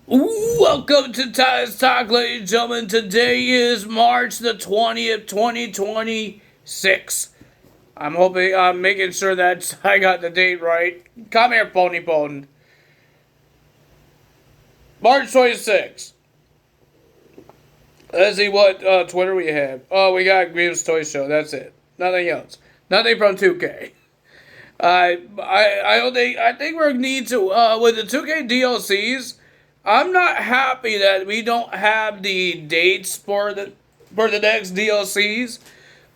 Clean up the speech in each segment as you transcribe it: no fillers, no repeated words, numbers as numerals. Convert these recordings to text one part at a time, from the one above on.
Welcome to Ty's Talk, ladies and gentlemen. Today is March the 20th, 2026. I'm making sure that I got the date right. Come here, Pony Pony. March 26th. Let's see what Twitter we have. Oh, we got Grimm's Toy Show. That's it. Nothing else. Nothing from 2K. I think we need to with the 2K DLCs. I'm not happy that we don't have the dates for the next DLCs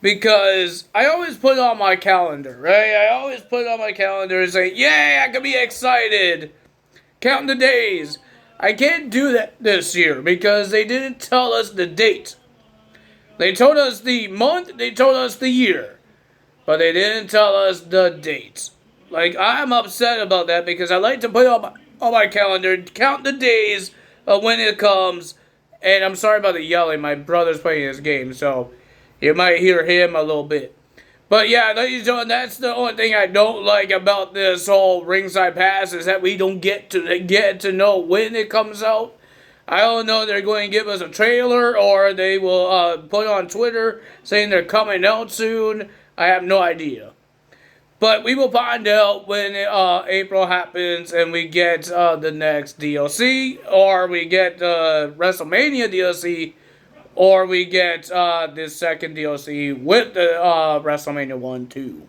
because I always put it on my calendar, right? I always put it on my calendar and say, "Yay, I can be excited." Counting the days. I can't do that this year because they didn't tell us the date. They told us the month, they told us the year, but they didn't tell us the dates. Like, I'm upset about that because I like to put it on my calendar, count the days of when it comes. And I'm sorry about the yelling. My brother's playing this game, so you might hear him a little bit. But yeah, ladies and gentlemen, that's the only thing I don't like about this whole ringside pass is that we don't get to know when it comes out. I don't know if they're going to give us a trailer or they will put on Twitter saying they're coming out soon. I have no idea. But we will find out when April happens and we get the next DLC, or we get the WrestleMania DLC, or we get this second DLC with the WrestleMania 1 too.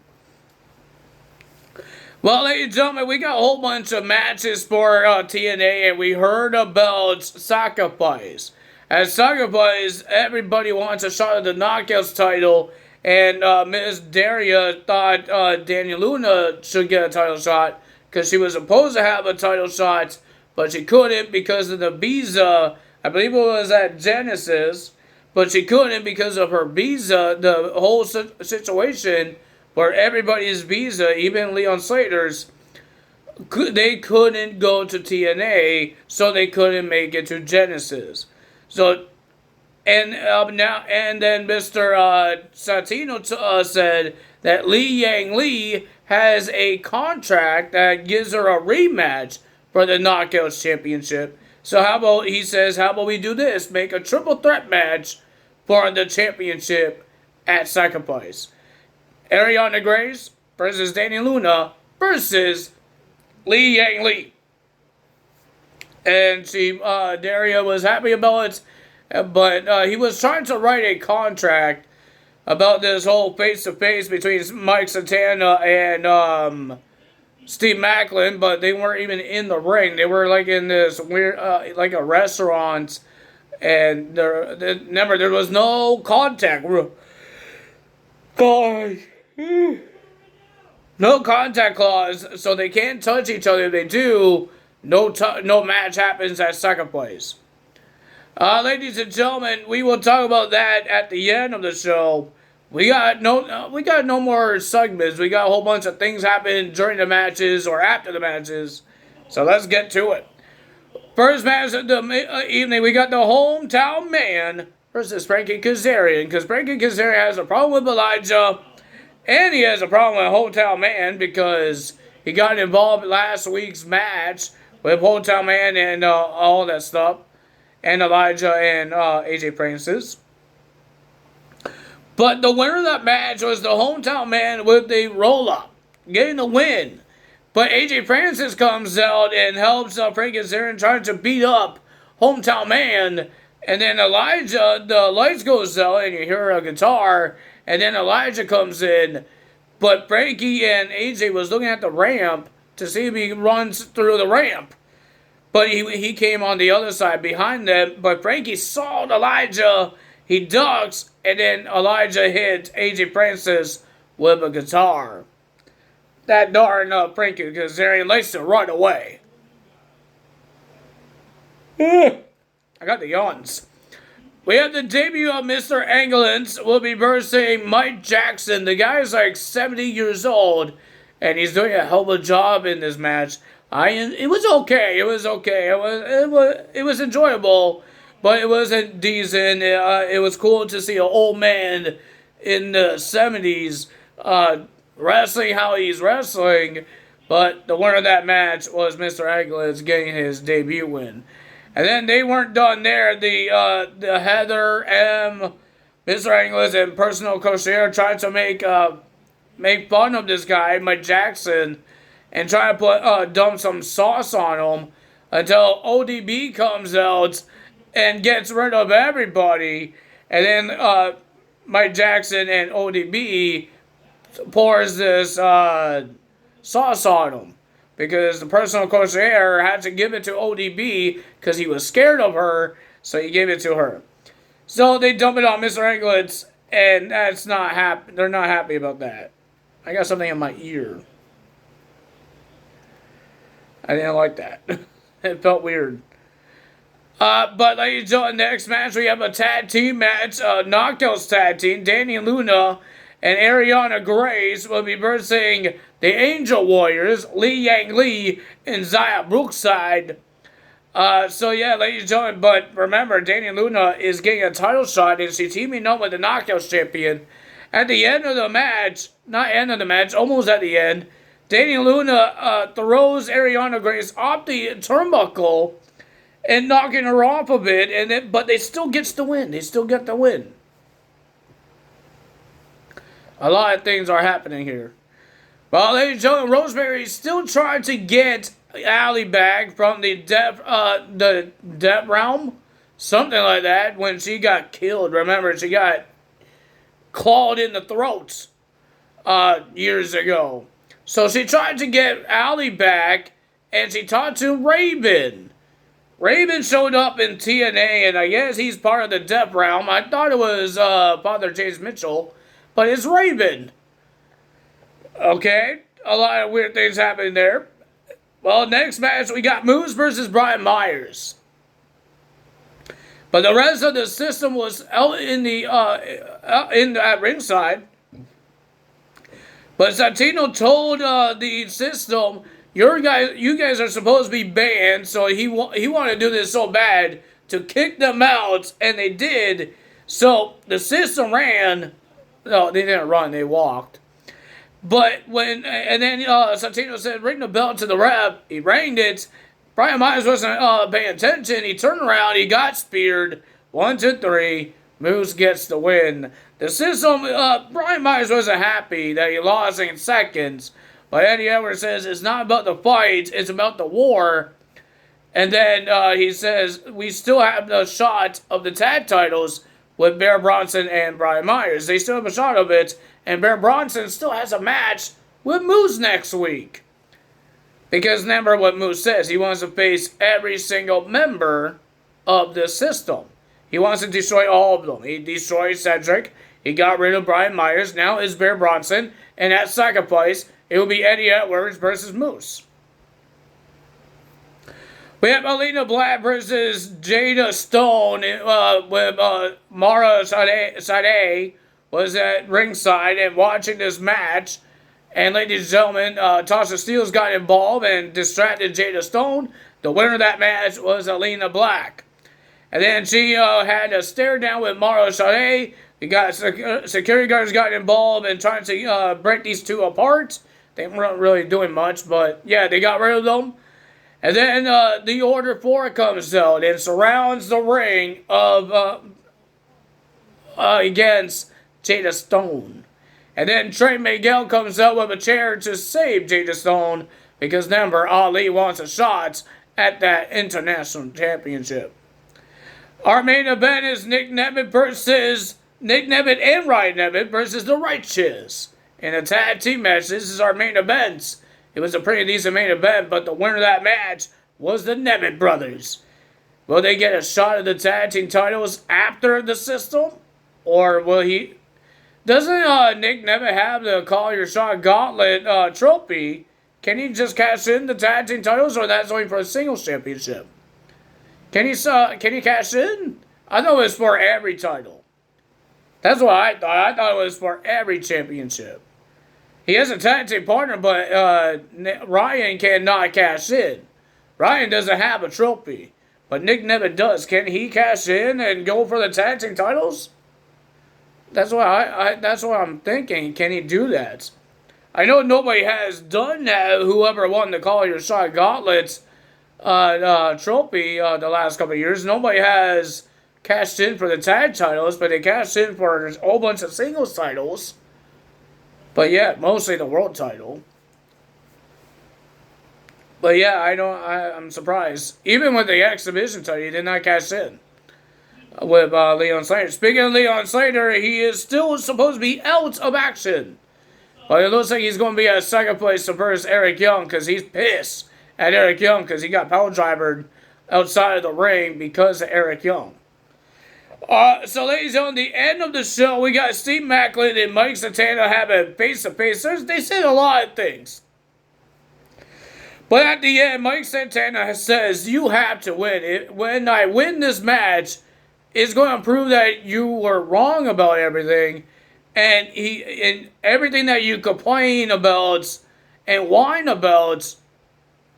Well, ladies and gentlemen, we got a whole bunch of matches for TNA, and we heard about Sacrifice. As Sacrifice, everybody wants a shot at the Knockouts title. And Miss Daria thought Daniel Luna should get a title shot because she was supposed to have a title shot, but she couldn't because of the visa. I believe it was at Genesis, but she couldn't because of her visa. The whole situation where everybody's visa, even Leon Slater's, they couldn't go to TNA, so they couldn't make it to Genesis. So. And then Mr. Santino said that Li Yang Lee has a contract that gives her a rematch for the Knockouts Championship. So how about we do this? Make a triple threat match for the championship at Sacrifice. Ariana Grace versus Dani Luna versus Li Yang Lee. And Daria was happy about it. But he was trying to write a contract about this whole face-to-face between Mike Santana and Steve Macklin, but they weren't even in the ring. They were like in this weird, like a restaurant, and there was no contact. No contact clause, so they can't touch each other. If they do, no match happens at Sacrifice. Ladies and gentlemen, we will talk about that at the end of the show. We got no more segments. We got a whole bunch of things happening during the matches or after the matches. So let's get to it. First match of the evening, we got the Hometown Man versus Frankie Kazarian. Because Frankie Kazarian has a problem with Elijah, and he has a problem with Hometown Man because he got involved in last week's match with Hometown Man and all that stuff. And Elijah and AJ Francis. But the winner of that match was the Hometown Man with the roll-up, getting the win. But AJ Francis comes out and helps Frankie Kazarian trying to beat up Hometown Man. And then Elijah, the lights goes out and you hear a guitar. And then Elijah comes in. But Frankie and AJ was looking at the ramp to see if he runs through the ramp. But he came on the other side behind them. But Frankie saw Elijah. He ducks. And then Elijah hits AJ Francis with a guitar. That darn Frankie Kazarian likes to run away. I got the yawns. We have the debut of Mr. Angelins. Will be versing Mike Jackson. The guy is like 70 years old. And he's doing a hell of a job in this match. It was okay. It was enjoyable, but it wasn't decent. It was cool to see an old man in the 70s wrestling how he's wrestling. But the winner of that match was Mr. Angelins getting his debut win. And then they weren't done there. The Heather M, Mr. Anglers, and personal Crochet tried to make fun of this guy, Mike Jackson, and try to dump some sauce on him until ODB comes out and gets rid of everybody. And then Mike Jackson and ODB pours this sauce on him. Because the personal crocheter had to give it to ODB because he was scared of her, so he gave it to her. So they dump it on Mr. Anglets, and that's not happy. They're not happy about that. I got something in my ear. I didn't like that. It felt weird. But ladies and gentlemen, next match we have a tag team match, Knockouts tag team. Danny Luna and Ariana Grace will be versing the Angel Warriors, Lee Yang Lee and Zaya Brookside. So yeah, ladies and gentlemen, but remember, Danny Luna is getting a title shot and she's teaming up with the Knockouts champion. At the end of the match, not end of the match, almost at the end, Danny Luna throws Ariana Grace off the turnbuckle and knocking her off a bit, but they still gets the win. They still get the win. A lot of things are happening here. Well, ladies and gentlemen, Rosemary is still trying to get Allie back from the death realm, something like that, when she got killed. Remember, she got clawed in the throat years ago. So she tried to get Allie back, and she talked to Raven. Raven showed up in TNA, and I guess he's part of the death realm. I thought it was Father James Mitchell, but it's Raven. Okay, a lot of weird things happening there. Well, next match we got Moose versus Brian Myers. But the rest of the system was out at ringside. But Santino told the system, you guys are supposed to be banned, so he wanted to do this so bad to kick them out, and they did. So the system ran. No, they didn't run, they walked. But then Santino said, ring the bell to the ref. He rang it. Brian Myers wasn't paying attention. He turned around. He got speared. 1, 2, 3. Moose gets the win. The system, Brian Myers wasn't happy that he lost in seconds. But Eddie Edwards says it's not about the fight. It's about the war. And then he says we still have the shot of the tag titles with Bear Bronson and Brian Myers. They still have a shot of it. And Bear Bronson still has a match with Moose next week. Because remember what Moose says. He wants to face every single member of the system. He wants to destroy all of them. He destroyed Cedric. He got rid of Brian Myers. Now it's Bear Bronson. And at Sacrifice, it will be Eddie Edwards versus Moose. We have Alina Black versus Jada Stone with Mara Sade was at ringside and watching this match. And ladies and gentlemen, Tasha Steelz got involved and distracted Jada Stone. The winner of that match was Alina Black. And then she had a stare down with Mara Sade. We got security guards got involved and trying to break these two apart. They weren't really doing much, but yeah, they got rid of them. And then the Order 4 comes out and surrounds the ring of against Jada Stone. And then Trey Miguel comes out with a chair to save Jada Stone because remember, Ali wants a shot at that international championship. Our main event is Nick Nemeth and Ryan Nemeth versus the Righteous. In a tag team match, this is our main event. It was a pretty decent main event, but the winner of that match was the Nemeth brothers. Will they get a shot at the tag team titles after the system? Or will he... Doesn't Nick Nemeth have the Call Your Shot Gauntlet trophy? Can he just cash in the tag team titles, or that's only for a singles championship? Can he cash in? I thought it was for every title. That's what I thought. I thought it was for every championship. He has a tag team partner, but Ryan cannot cash in. Ryan doesn't have a trophy, but Nick Nemeth does. Can he cash in and go for the tag team titles? That's what that's what I'm thinking. Can he do that? I know nobody has done that. Whoever won the Call Your Shot Gauntlets trophy the last couple of years. Nobody has cashed in for the tag titles, but they cashed in for a whole bunch of singles titles. But yeah, mostly the world title. But yeah, I'm surprised. Even with the exhibition title, he did not cash in with Leon Slater. Speaking of Leon Slater, he is still supposed to be out of action. But it looks like he's going to be at second place to versus Eric Young because he's pissed at Eric Young because he got power drivered outside of the ring because of Eric Young. So ladies and gentlemen, the end of the show, we got Steve Maclin and Mike Santana having face-to-face. They said a lot of things. But at the end, Mike Santana says, you have to win. When I win this match, it's going to prove that you were wrong about everything. And everything that you complain about and whine about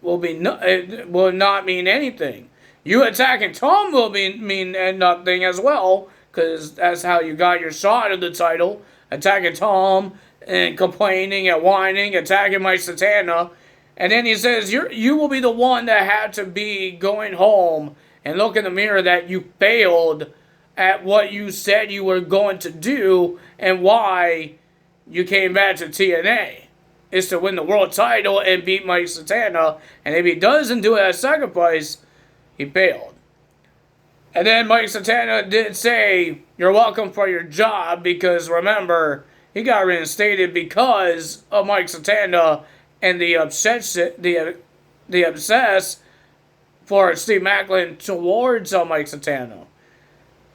will not mean anything. You attacking Tom will mean nothing as well, because that's how you got your shot at the title. Attacking Tom and complaining and whining, attacking Mike Santana. And then he says, you will be the one that had to be going home and look in the mirror that you failed at what you said you were going to do and why you came back to TNA. Is to win the world title and beat Mike Santana. And if he doesn't do it at second place, he failed. And then Mike Santana did say, you're welcome for your job, because remember, he got reinstated because of Mike Santana and the obsess for Steve Maclin towards Mike Santana.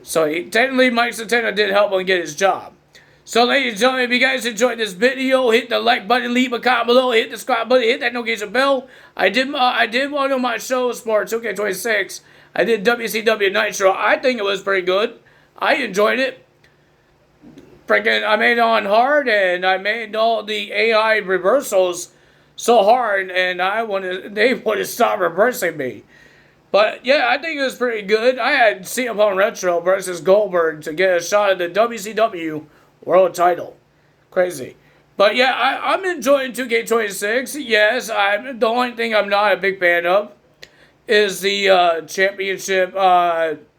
So technically Mike Santana did help him get his job. So ladies and gentlemen, if you guys enjoyed this video, hit the like button, leave a comment below, hit the subscribe button, hit that notification bell. I did one of my shows for 2K26. I did WCW Nitro. I think it was pretty good. I enjoyed it. I made it on hard, and I made all the AI reversals so hard, and they wanted to stop reversing me. But yeah, I think it was pretty good. I had CM Punk Retro versus Goldberg to get a shot at the WCW World title. Crazy. But yeah, I'm enjoying 2K26. Yes, the only thing I'm not a big fan of is the championship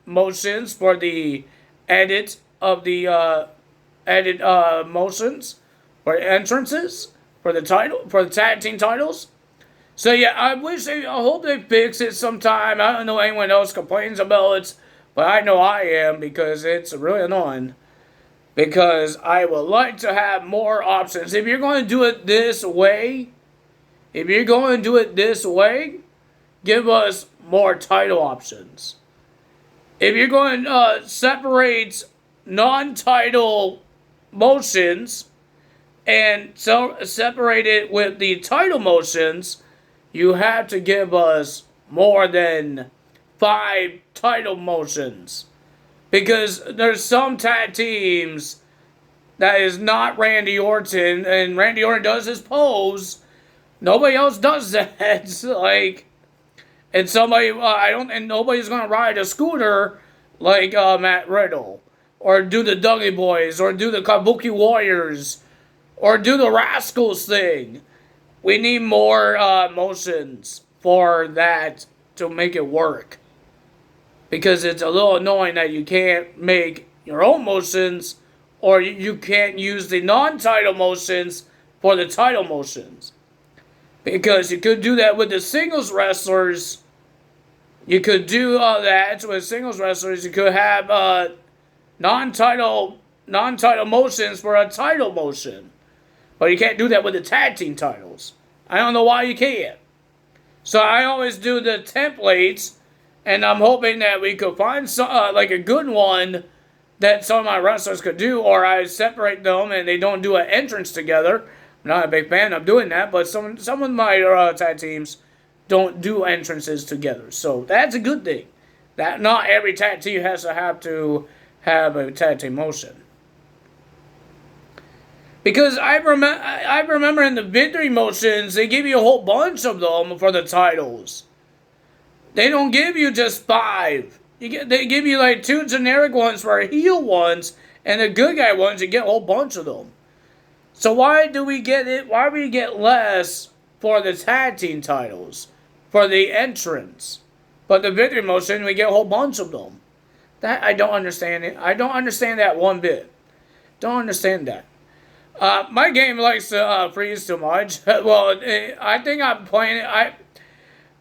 motions for the edit of the edit motions or entrances for the tag team titles. So yeah, I hope they fix it sometime. I don't know anyone else complains about it, but I know I am, because it's really annoying. Because I would like to have more options. If you're going to do it this way, give us more title options. If you're going to separate non-title motions and separate it with the title motions, you have to give us more than 5 title motions. Because there's some tag teams that is not Randy Orton, and Randy Orton does his pose. Nobody else does that. And nobody's gonna ride a scooter like Matt Riddle, or do the Dudley Boys, or do the Kabuki Warriors, or do the Rascals thing. We need more motions for that to make it work. Because it's a little annoying that you can't make your own motions, or you can't use the non-title motions for the title motions. Because you could do that with the singles wrestlers. You could do that with singles wrestlers. You could have non-title motions for a title motion. But you can't do that with the tag team titles. I don't know why you can't. So I always do the templates. And I'm hoping that we could find a good one that some of my wrestlers could do, or I separate them and they don't do an entrance together. I'm not a big fan of doing that, but some of my tag teams don't do entrances together. So that's a good thing. That not every tag team has to have a tag team motion. Because I remember in the victory motions, they give you a whole bunch of them for the titles. They don't give you just 5. They give you like 2 generic ones for heel ones, and the good guy ones, you get a whole bunch of them. So why do we get it? Why do we get less for the tag team titles? for the entrance. But the victory motion, we get a whole bunch of them. That I don't understand it. I don't understand that one bit. Don't understand that. My game likes to freeze too much. Well, I think I'm playing it.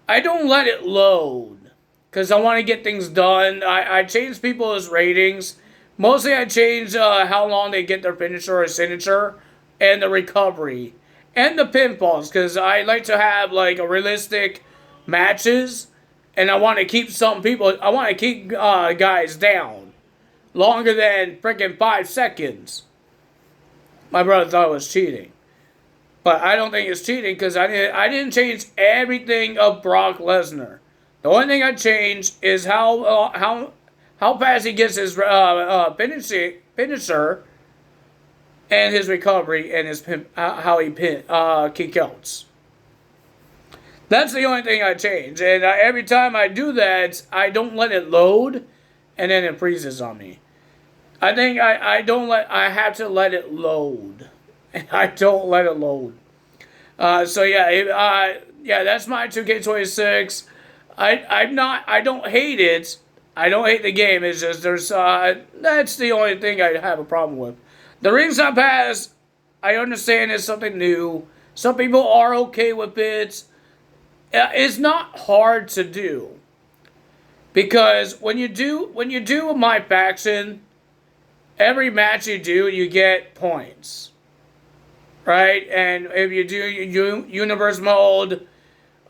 I don't let it load because I want to get things done. I change people's ratings. Mostly I change how long they get their finisher or signature and the recovery and the pinfalls because I like to have like a realistic matches and I want to keep some people, I want to keep guys down longer than freaking 5 seconds. My brother thought it was cheating. But I don't think it's cheating because I didn't change everything of Brock Lesnar. The only thing I changed is how fast he gets his finisher and his recovery and his how he kick outs. That's the only thing I change. And every time I do that, I don't let it load, and then it freezes on me. I think I have to let it load. And I don't let it load. So yeah, that's my 2K26. I don't hate it. I don't hate the game. It's just that's the only thing I have a problem with. The ringside pass, I understand it's something new. Some people are okay with it. It's not hard to do. Because when you do my faction, every match you do, you get points. Right? And if you do universe mode,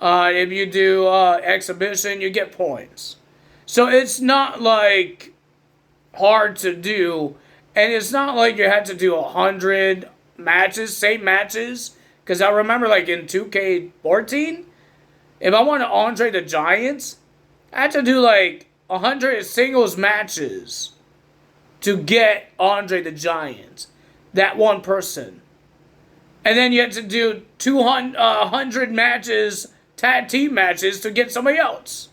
if you do exhibition, you get points. So it's not like hard to do. And it's not like you had to do 100 matches, same matches. Because I remember like in 2K14, if I wanted Andre the Giant, I had to do like 100 singles matches to get Andre the Giant. That one person. And then you had to do 100 matches, tag team matches to get somebody else.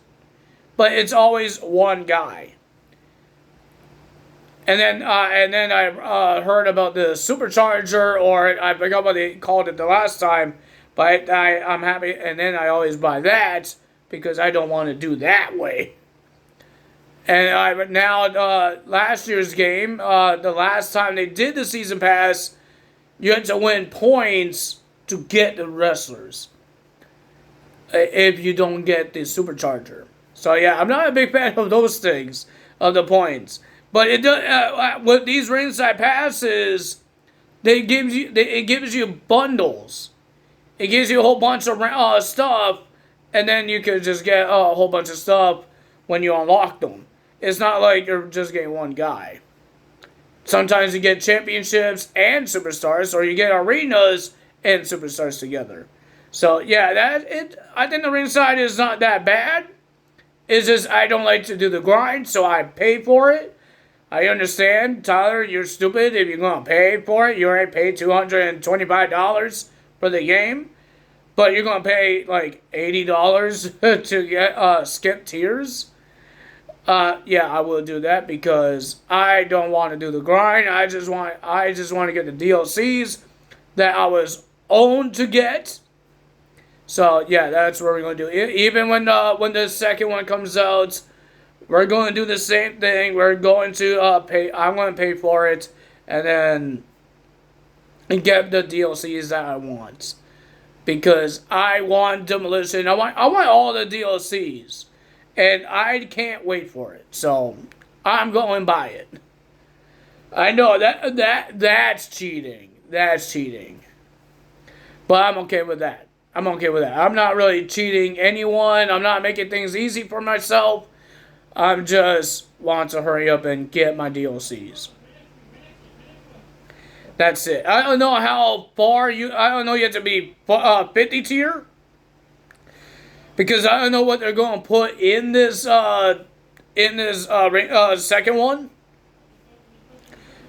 But it's always one guy. And then I heard about the supercharger, or I forgot what they called it the last time. But I'm happy, and then I always buy that because I don't want to do that way. And last year's game, the last time they did the season pass, you had to win points to get the wrestlers. If you don't get the supercharger. So yeah, I'm not a big fan of those things, of the points. But it does, with these ringside passes, it gives you bundles. It gives you a whole bunch of stuff, and then you can just get a whole bunch of stuff when you unlock them. It's not like you're just getting one guy. Sometimes you get championships and superstars, or you get arenas and superstars together. So yeah, I think the ringside is not that bad. It's just I don't like to do the grind, so I pay for it. I understand, Tyler, you're stupid if you're going to pay for it. You already paid $225 for the game. But you're going to pay like $80 to get skip tiers. Yeah, I will do that because I don't want to do the grind. I just want to get the DLCs that I was owned to get. So yeah, that's what we're going to do. Even when the second one comes out, we're going to do the same thing. We're going to pay. I'm going to pay for it, and then get the DLCs that I want, because I want Demolition. I want all the DLCs, and I can't wait for it. So I'm going to buy it. I know that's cheating. That's cheating. But I'm okay with that. I'm not really cheating anyone. I'm not making things easy for myself. I just want to hurry up and get my DLCs. That's it. I don't know how far you have to be 50 tier. Because I don't know what they're going to put in this second one.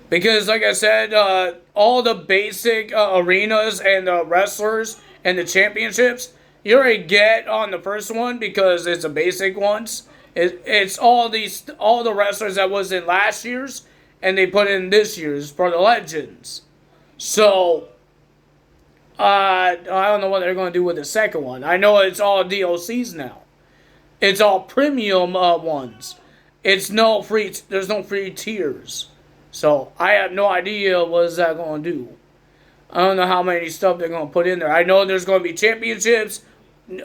Because like I said, all the basic arenas and the wrestlers and the championships, you already get on the first one because it's the basic ones. It's all the wrestlers that was in last year's, and they put in this year's for the legends. So I don't know what they're going to do with the second one. I know it's all DLCs now. It's all premium ones. It's no free. There's no free tiers. So I have no idea what's that going to do. I don't know how many stuff they're going to put in there. I know there's going to be championships,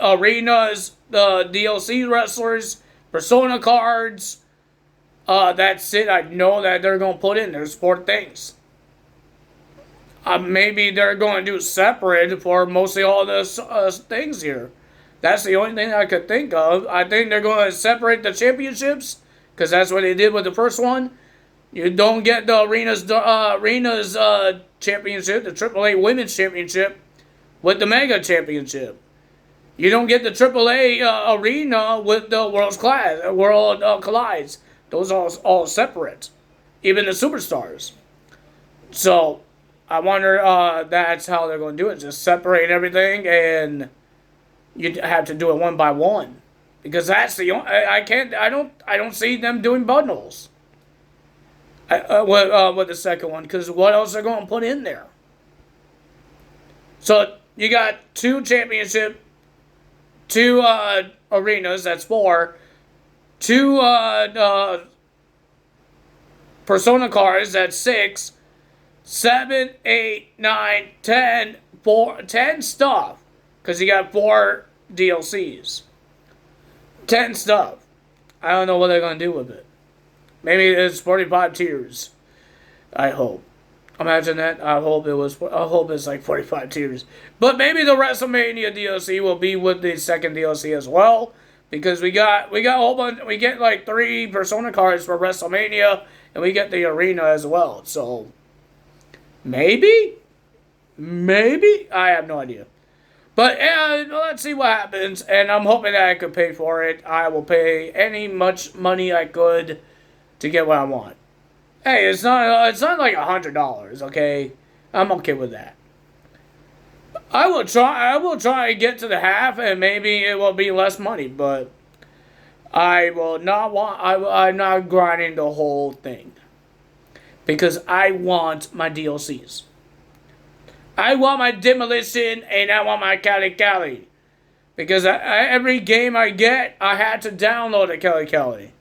arenas, the DLC wrestlers, persona cards. That's it. I know that they're going to put in there 4 things. Maybe they're going to do separate for mostly all the things here. That's the only thing I could think of. I think they're going to separate the championships because that's what they did with the first one. You don't get the arenas championship, the AAA Women's Championship, with the Mega Championship. You don't get the AAA arena with the World Collides. Those are all separate. Even the Superstars. So I wonder that's how they're going to do it. Just separate everything, and you have to do it one by one, because that's the only, I don't see them doing bundles with the second one, because what else are going to put in there? So you got 2 championship, 2 arenas. That's 4. 2 persona cards. That's 6. 7, 8, 9, 10, 10 stuff. Because you got 4 DLCs. 10 stuff. I don't know what they're going to do with it. Maybe it's 45 tiers. I hope. Imagine that. I hope it's like 45 tiers. But maybe the WrestleMania DLC will be with the second DLC as well. Because we got a whole bunch. We get like 3 Persona cards for WrestleMania. And we get the arena as well. So maybe? Maybe? I have no idea. But let's see what happens. And I'm hoping that I could pay for it. I will pay much money I could to get what I want. Hey, it's not like $100, okay? I'm okay with that. I will try to get to the half, and maybe it will be less money, but I will not want. I'm not grinding the whole thing because I want my DLCs. I want my Demolition, and I want my Cali. Because every game I get, I had to download a Cali.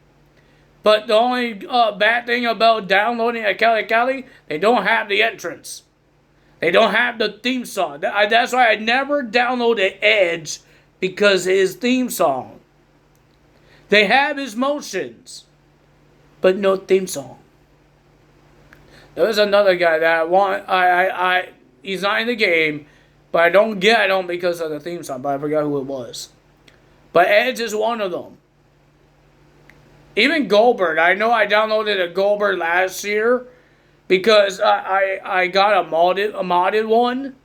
But the only bad thing about downloading a Cali, they don't have the entrance. They don't have the theme song. That's why I never downloaded Edge, because his theme song. They have his motions, but no theme song. There was another guy that he's not in the game, but I don't get him because of the theme song, but I forgot who it was. But Edge is one of them. Even Goldberg. I know I downloaded a Goldberg last year because I got a modded one.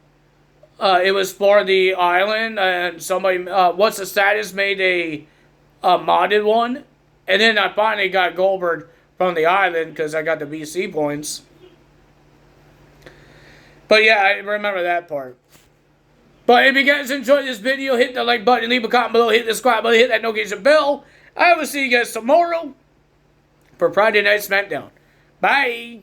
It was for the island, and somebody, What's the Status, made a modded one. And then I finally got Goldberg from the island because I got the BC points. But yeah, I remember that part. But if you guys enjoyed this video, hit the like button, leave a comment below, hit the subscribe button, hit that notification bell. I will see you guys tomorrow for Friday Night SmackDown. Bye.